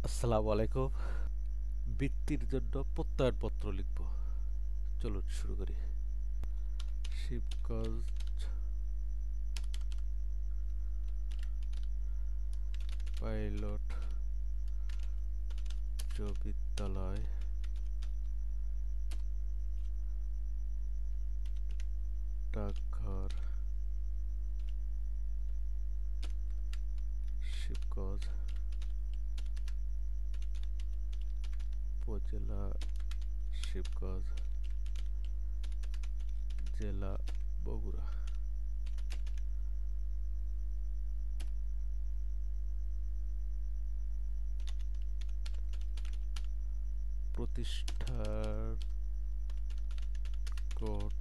আসসালামু আলাইকুম। বৃত্তির জন্য প্রত্যয়নপত্র লিখব। চলুন শুরু করি। শিবগঞ্জ পাইলট উচ্চ বিদ্যালয় ডাকঘর শিবগঞ্জ উপজেলা শিবগঞ্জ জেলা বগুড়া। প্রতিষ্ঠার কোড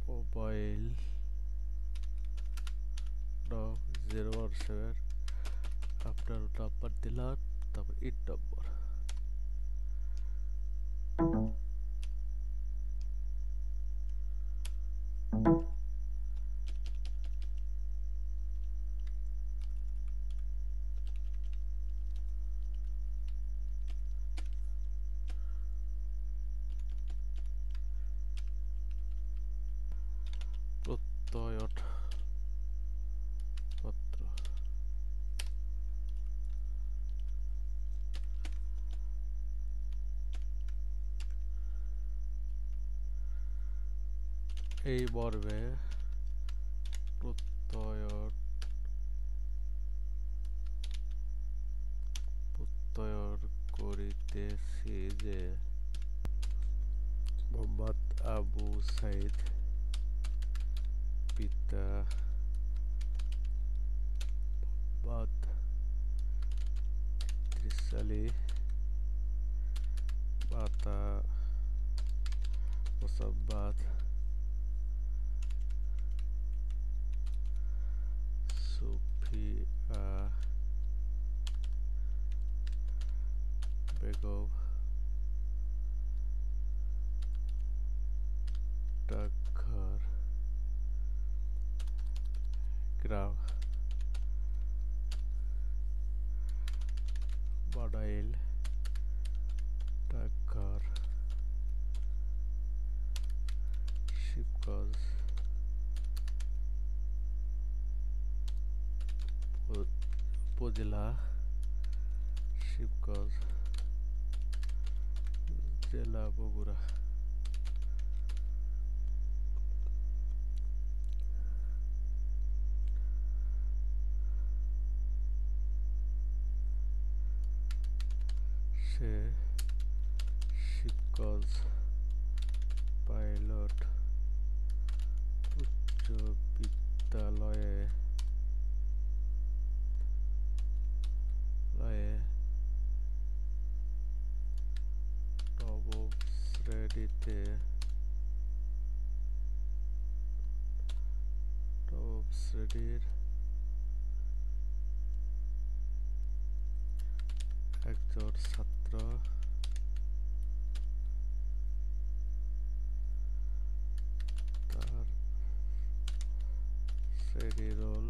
মোবাইল 017 আপনার নাম্বার দিলাম, তারপর ইট নম্বর। প্রত্যয়ন পত্র এই মর্মে প্রত্যয়ন প্রত্যয়ন করিতেছি যে মোহাম্মদ আবু সাইদ পিতা বাদ ত্রিশালী মাতা মোসাম্মদ সুফিয়া বেগম ডাকঘর গ্রাম বানাইল ডাকঘর শিবগঞ্জ উপজেলা শিবগঞ্জ জেলা বগুড়া। সে শিবগঞ্জ পাইলট উচ্চ বিদ্যালয়ে নবম শ্রেণীতে নবম শ্রেণীর একজন ছাত্র তার শ্রেণী রোল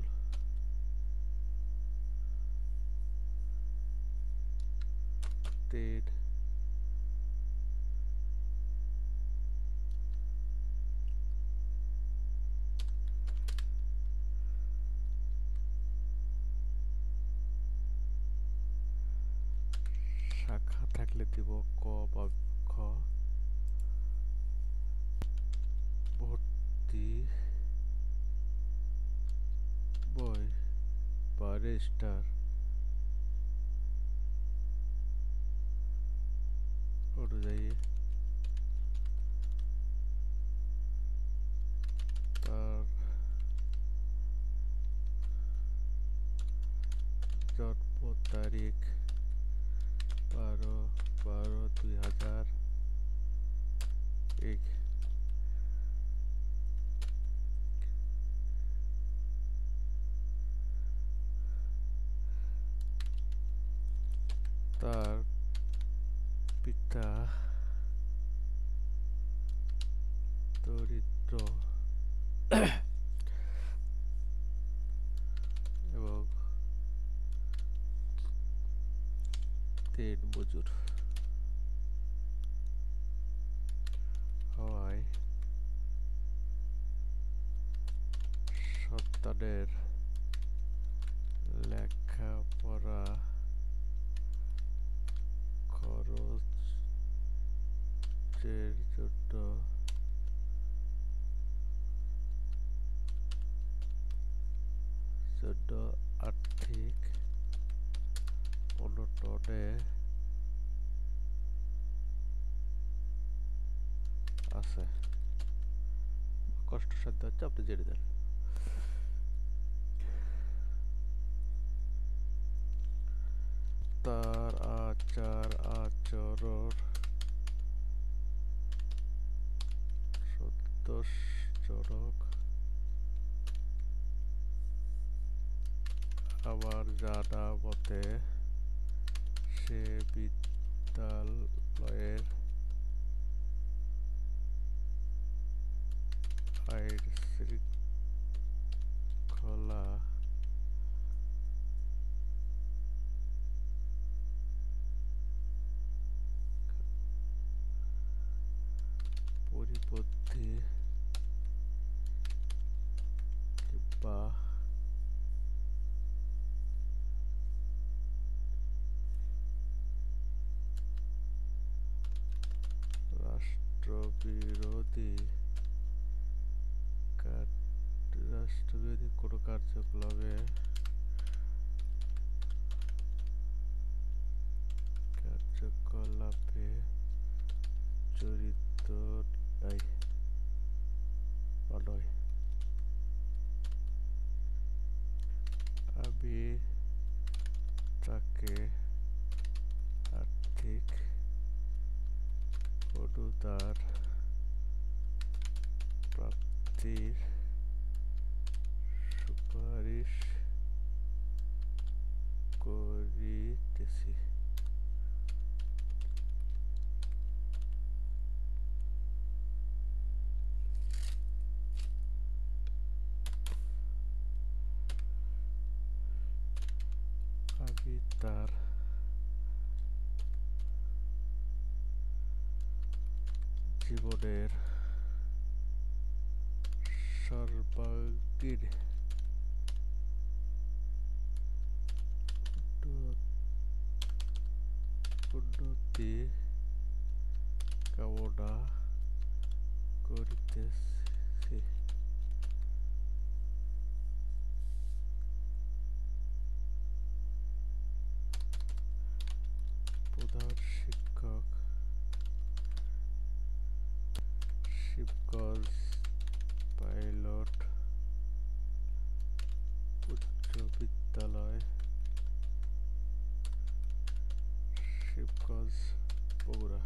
তিন শাখা থাকলে দিব ক বা খ। ভর্তি বই বা রেজিস্টার অনুযায়ী তার জন্ম তারিখ 12/12/2001, তার পিতা দরিদ্র এবং দিনমজুর হওয়ায় সন্তানের লেখাপড়া খরচের জন্য আর্থিক অনটনে আছে। কষ্টসাধ্য হচ্ছে, আপনি জেনে দেন। তার আচার আচরণ সন্তোষজনক। আমার জানা মতে সে বিদ্যালয়ের আইন শৃঙ্খলা পরিপন্থী কিংবা রাষ্ট্রবিরোধী কোনো কার্যকলাপে জড়িত নাই বা নয়। আমি তাকে আর্থিক অনুদান প্রাপ্তির সুপারিশ করিতেছি। আমি তার জীবনের সর্বাঙ্গীন উন্নতি কামনা করিতেছি। প্রধান শিক্ষক, শিবগঞ্জ পাইলট উচ্চ বিদ্যালয়, শিবগঞ্জ, বগুড়া।